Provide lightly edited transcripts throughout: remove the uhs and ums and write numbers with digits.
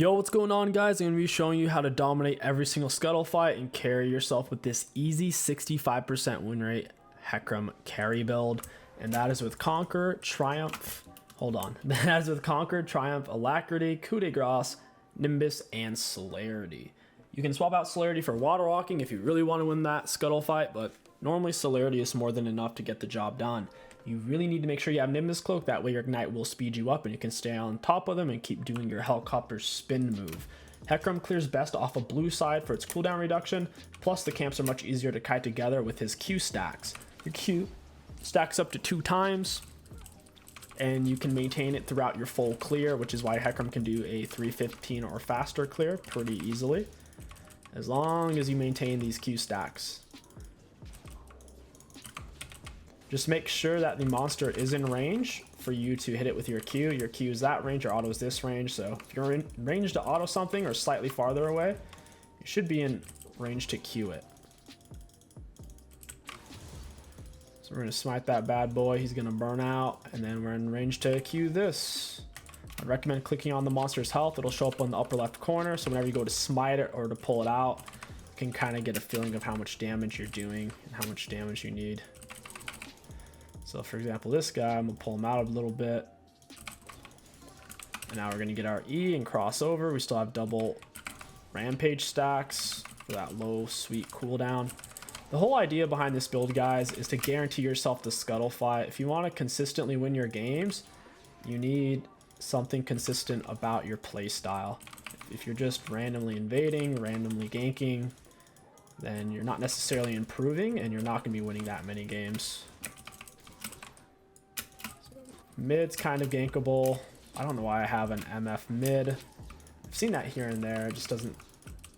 Yo, what's going on, guys? I'm going to be showing you how to dominate every single scuttle fight and carry yourself with this easy 65% win rate Hecarim carry build. And that is with Conquer, Triumph, that is with Conquer, Triumph, Alacrity, 𝗕𝗂𝘂𝗀𝗀, Nimbus, and Celerity. You can swap out Celerity for Water Walking if you really want to win that scuttle fight, but normally Celerity is more than enough to get the job done. You really need to make sure you have Nimbus Cloak, that way your Ignite will speed you up and you can stay on top of them and keep doing your helicopter spin move. Hecarim clears best off a blue side for its cooldown reduction, plus the camps are much easier to kite together with his Q stacks. Your Q stacks up to 2 times, and you can maintain it throughout your full clear, which is why Hecarim can do a 315 or faster clear pretty easily, as long as you maintain these Q stacks. Just make sure that the monster is in range for you to hit it with your Q. Your Q is that range, your auto is this range. So if you're in range to auto something or slightly farther away, you should be in range to Q it. So we're going to smite that bad boy. He's going to burn out, and then we're in range to Q this. I'd recommend clicking on the monster's health. It'll show up on the upper left corner. So whenever you go to smite it or to pull it out, you can kind of get a feeling of how much damage you're doing and how much damage you need. So for example, this guy, I'm gonna pull him out a little bit. And now we're gonna get our E and cross over. We still have double rampage stacks for that low, sweet cooldown. The whole idea behind this build, guys, is to guarantee yourself the scuttle fight. If you wanna consistently win your games, you need something consistent about your play style. If you're just randomly invading, randomly ganking, then you're not necessarily improving and you're not gonna be winning that many games. Mid's kind of gankable. I don't know why I have an MF mid. I've seen that here and there. It just doesn't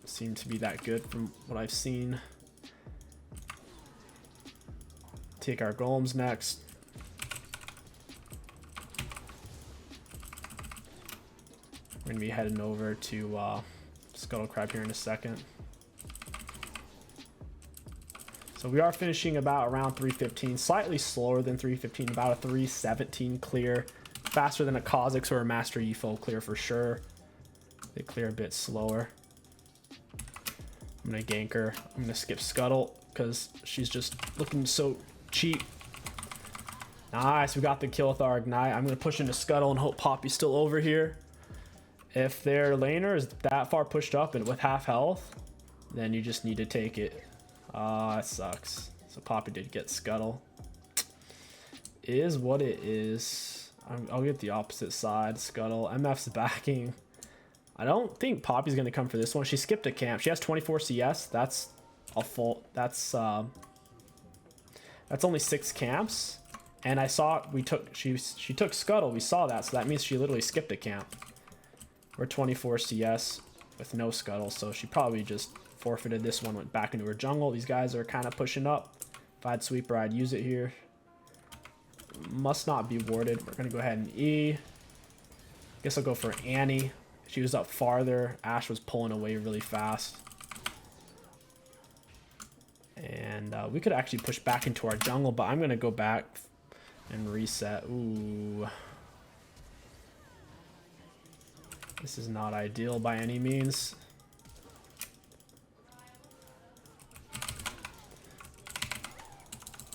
seem to be that good from what I've seen. Take our golems next. We're going to be heading over to SCUTTLE here in a second. So we are finishing about around 315, slightly slower than 315, about a 317 clear. Faster than a 𝗕𝐂𝐈𝐀𝐋𝑒 or a Master Yi clear for sure. They clear a bit slower. I'm going to gank her. I'm going to skip SCUTTLE because she's just looking so cheap. Nice, we got the kill with our Ignite. I'm going to push into SCUTTLE and hope Poppy's still over here. If their laner is that far pushed up and with half health, then you just need to take it. That sucks. So Poppy did get SCUTTLE. Is what it is. I'll get the opposite side. SCUTTLE. MF's backing. I don't think Poppy's gonna come for this one. She skipped a camp. She has 24 CS. That's a full. That's only 6 camps. And I saw she took SCUTTLE. We saw that. So that means she literally skipped a camp. We're 24 CS with no SCUTTLE. So she probably just forfeited this one, went back into her jungle. These guys are kind of pushing up. If I had sweeper, I'd use it here. Must not be warded. We're gonna go ahead and E. Guess I'll go for Annie. She was up farther. Ashe was pulling away really fast. And we could actually push back into our jungle, but I'm gonna go back and reset. Ooh. This is not ideal by any means.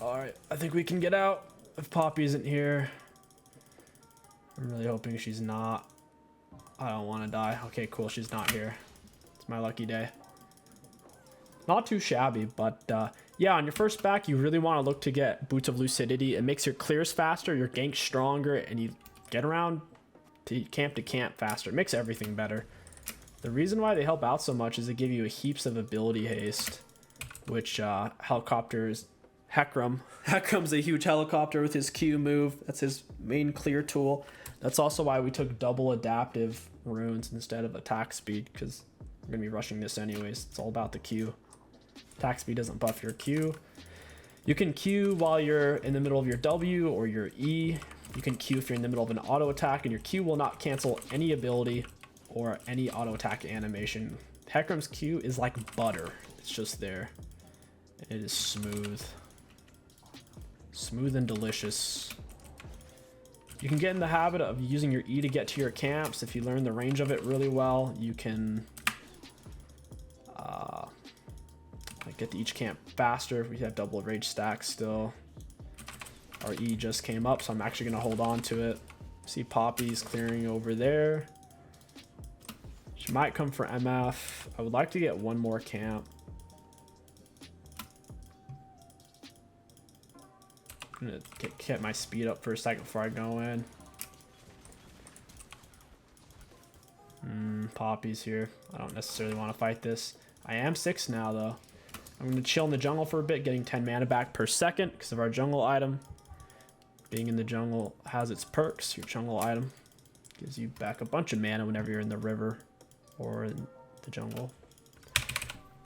Alright, I think we can get out if Poppy isn't here. I'm really hoping she's not. I don't want to die. Okay, cool, she's not here. It's my lucky day. Not too shabby, but yeah, on your first back, you really want to look to get Boots of Lucidity. It makes your clears faster, your ganks stronger, and you get around to camp faster. It makes everything better. The reason why they help out so much is they give you heaps of ability haste, which helicopters... Hecarim's a huge helicopter with his Q move. That's his main clear tool. That's also why we took double adaptive runes instead of attack speed, because we're going to be rushing this anyways. It's all about the Q. Attack speed doesn't buff your Q. You can Q while you're in the middle of your W or your E. You can Q if you're in the middle of an auto attack, and your Q will not cancel any ability or any auto attack animation. Hecarim's Q is like butter. It's just there. It is smooth. Smooth and delicious. You can get in the habit of using your E to get to your camps. If you learn the range of it really well, you can get to each camp faster. We have double rage stacks still. Our E just came up, so I'm actually going to hold on to it. See Poppy's clearing over there. She might come for MF. I would like to get one more camp. I'm going to get my speed up for a second before I go in. Poppy's here. I don't necessarily want to fight this. I am 6 now, though. I'm going to chill in the jungle for a bit, getting 10 mana back per second because of our jungle item. Being in the jungle has its perks. Your jungle item gives you back a bunch of mana whenever you're in the river or in the jungle.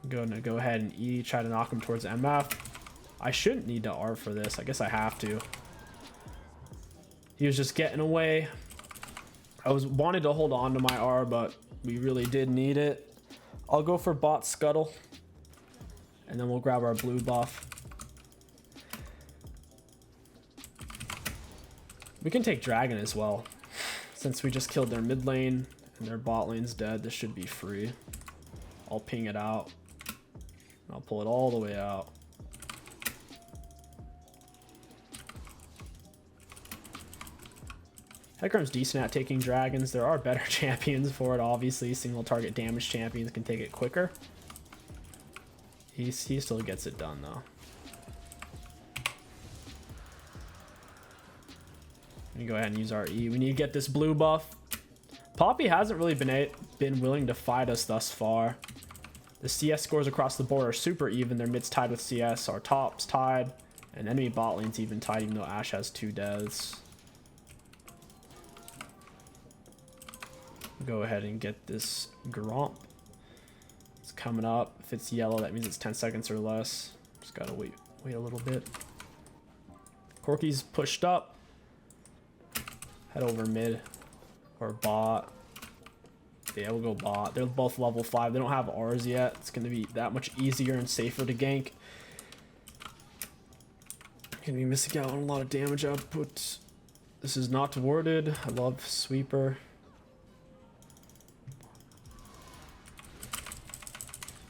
I'm going to go ahead and E, try to knock him towards MF. I shouldn't need to R for this. I guess I have to. He was just getting away. I wanted to hold on to my R, but we really did need it. I'll go for bot SCUTTLE. And then we'll grab our blue buff. We can take dragon as well. Since we just killed their mid lane and their bot lane's dead, this should be free. I'll ping it out. I'll pull it all the way out. Hecarim's decent at taking dragons. There are better champions for it, obviously. Single target damage champions can take it quicker. He still gets it done, though. Let me go ahead and use our E. We need to get this blue buff. Poppy hasn't really been willing to fight us thus far. The CS scores across the board are super even. Their mid's tied with CS. Our top's tied. And enemy bot lane's even tied, even though Ashe has 2 deaths. Go ahead and get this Gromp. It's coming up. If it's yellow, that means it's 10 seconds or less. Just gotta wait a little bit. Corki's pushed up. Head over mid or bot. Yeah, we'll go bot. They're both level 5. They don't have R's yet. It's gonna be that much easier and safer to gank. Gonna be missing out on a lot of damage output. This is not warded. I love sweeper.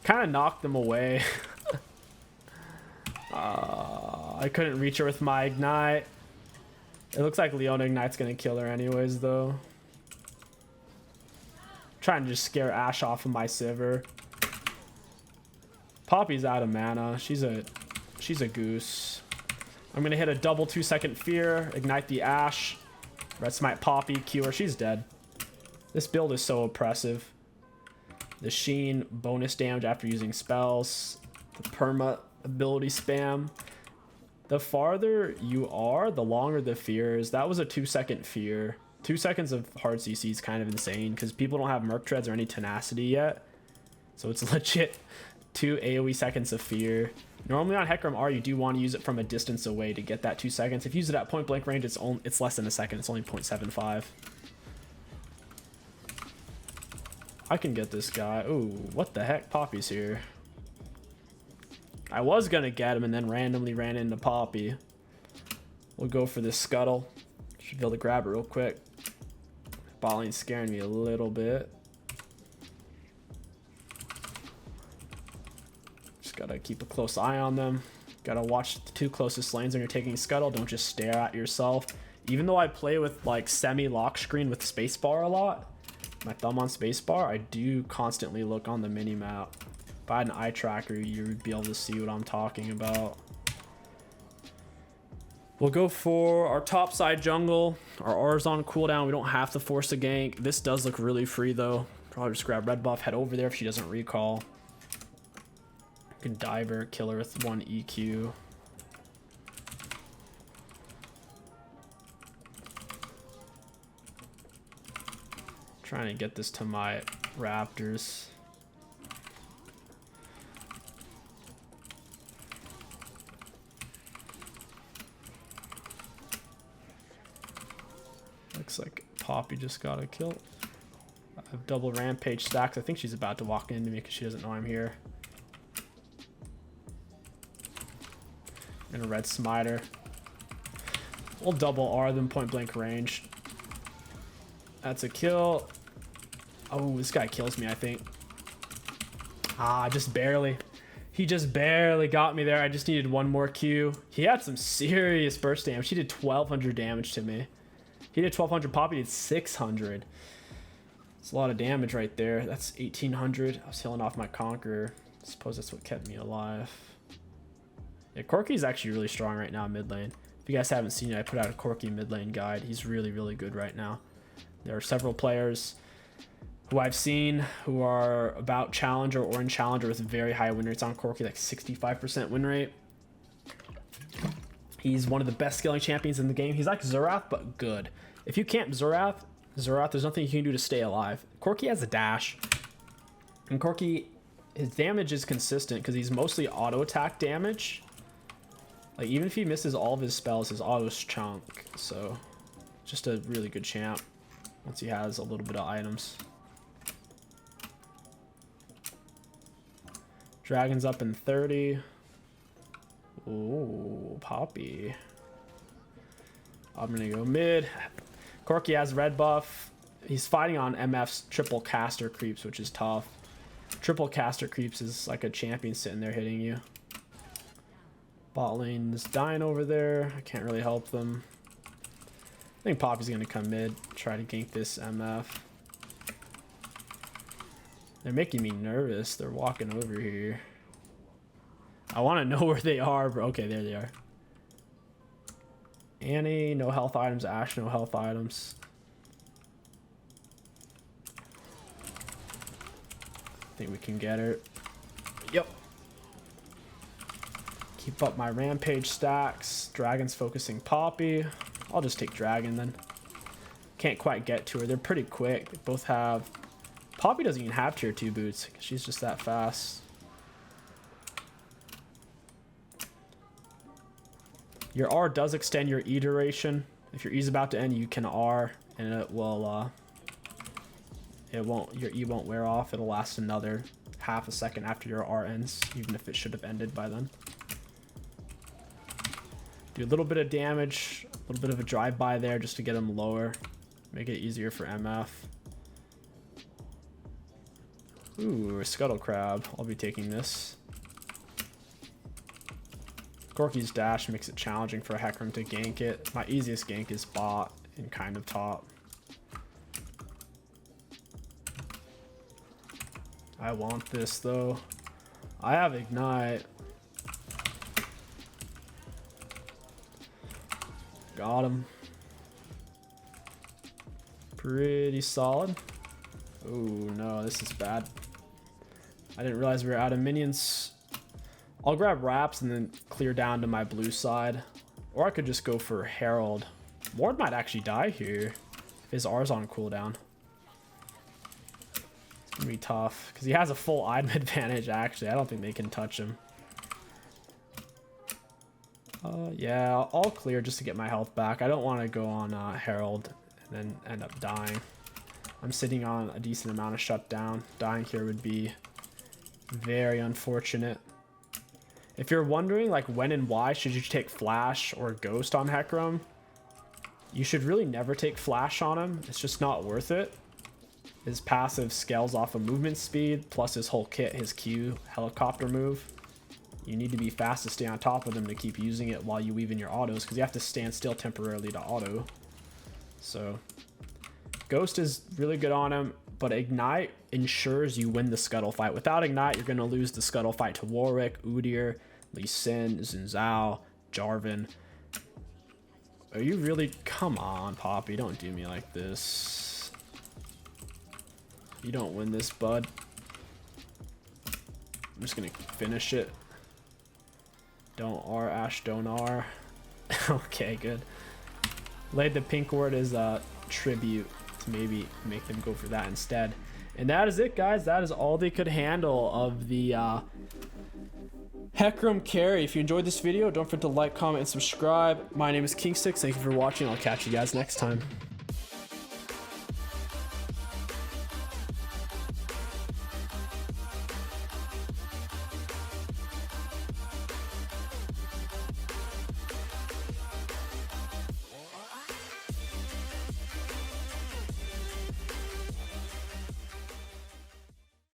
Kind of knocked them away. I couldn't reach her with my ignite. It looks like Leona Ignite's gonna kill her anyways, though. Trying to just scare Ashe off of my Sivir. Poppy's out of mana. She's a goose. I'm gonna hit a double 2-second fear, ignite the Ashe, red smite Poppy, Q her. She's dead. This build is so oppressive. The Sheen bonus damage after using spells, the perma ability spam. The farther you are, the longer the fear is. That was a 2-second fear. 2 seconds of hard CC is kind of insane because people don't have Merc Treads or any tenacity yet. So it's legit 2 AoE seconds of fear. Normally on Hecarim R, you do want to use it from a distance away to get that 2 seconds. If you use it at point blank range, it's less than a second. It's only 0.75. I can get this guy. Ooh, what the heck? Poppy's here. I was gonna get him and then randomly ran into Poppy. We'll go for this SCUTTLE. Should be able to grab it real quick. Bot lane's scaring me a little bit. Just gotta keep a close eye on them. Gotta watch the 2 closest lanes when you're taking SCUTTLE. Don't just stare at yourself. Even though I play with like semi-lock screen with spacebar a lot, my thumb on spacebar, I do constantly look on the mini-map. If I had an eye tracker, you would be able to see what I'm talking about. We'll go for our top side jungle. Our R's on cooldown. We don't have to force a gank. This does look really free though. Probably just grab red buff, head over there if she doesn't recall. You can dive her, kill her with 1 EQ. Trying to get this to my Raptors. Looks like Poppy just got a kill. I have double rampage stacks. I think she's about to walk into me because she doesn't know I'm here. I'm gonna red smite her. We'll double R them point blank range. That's a kill. Oh, this guy kills me, I think. Ah, just barely. He just barely got me there. I just needed one more Q. He had some serious burst damage. He did 1,200 damage to me. He did 1,200 pop. He did 600. It's a lot of damage right there. That's 1,800. I was healing off my Conqueror. I suppose that's what kept me alive. Yeah, 𝗕𝐂𝐈𝐀's actually really strong right now mid lane. If you guys haven't seen it, I put out a 𝗕𝐂𝐈𝐀 mid lane guide. He's really, really good right now. There are several players who I've seen who are about Challenger or in Challenger with very high win rates on 𝗕𝐂𝐈𝐀, like 65% win rate. He's one of the best scaling champions in the game. He's like Xerath, but good. If you camp Xerath, there's nothing you can do to stay alive. 𝗕𝐂𝐈𝐀 has a dash. And 𝗕𝐂𝐈𝐀, his damage is consistent because he's mostly auto attack damage. Like, even if he misses all of his spells, his autos chunk. So, just a really good champ once he has a little bit of items. Dragon's up in 30. Ooh, Poppy. I'm gonna go mid. 𝗕𝐂𝐈𝐀 has red buff. He's fighting on MF's triple caster creeps, which is tough. Triple caster creeps is like a champion sitting there hitting you. Bot lane is dying over there. I can't really help them. I think Poppy's gonna come mid, try to gank this MF. They're making me nervous. They're walking over here. I want to know where they are, bro. Okay, there they are. Annie, no health items. Ashe, no health items. I think we can get her. Yep. Keep up my rampage stacks. Dragon's focusing Poppy. I'll just take Dragon then. Can't quite get to her. They're pretty quick. They both have... Poppy doesn't even have tier 2 boots. She's just that fast. Your R does extend your E duration. If your E is about to end, you can R, and it will. Your E won't wear off. It'll last another half a second after your R ends, even if it should have ended by then. Do a little bit of damage, a little bit of a drive-by there just to get him lower, make it easier for MF. Ooh, a 𝗕𝗂𝐀𝐶𝐶. I'll be taking this. 𝗕𝐂𝐈𝐀's dash makes it challenging for a Hecarim to gank it. My easiest gank is bot and kind of top. I want this though. I have Ignite. Got him. Pretty solid. Oh no, this is bad. I didn't realize we were out of minions. I'll grab Wraps and then clear down to my blue side. Or I could just go for Herald. Ward might actually die here if his R's on cooldown. It's gonna be tough because he has a full item advantage actually. I don't think they can touch him. Yeah, I'll clear just to get my health back. I don't want to go on Herald and then end up dying. I'm sitting on a decent amount of shutdown. Dying here would be very unfortunate. If you're wondering like when and why should you take Flash or Ghost on Hecarim, you should really never take Flash on him. It's just not worth it. His passive scales off of movement speed, plus his whole kit, his Q helicopter move. You need to be fast to stay on top of them to keep using it while you weave in your autos, because you have to stand still temporarily to auto. So Ghost is really good on him, but Ignite ensures you win the SCUTTLE fight. Without Ignite, you're going to lose the SCUTTLE fight to Warwick, Udyr, Lee Sin, Xin Zhao, Jarvan. Are you really? Come on, Poppy. Don't do me like this. You don't win this, bud. I'm just going to finish it. Don't R, Ashe, don't R. Okay, good. Laid the pink word as a tribute to maybe make them go for that instead. And that is it, guys. That is all they could handle of the Hecarim carry. If you enjoyed this video, don't forget to like, comment, and subscribe. My name is kingstixbusiness. Thank you for watching. I'll catch you guys next time.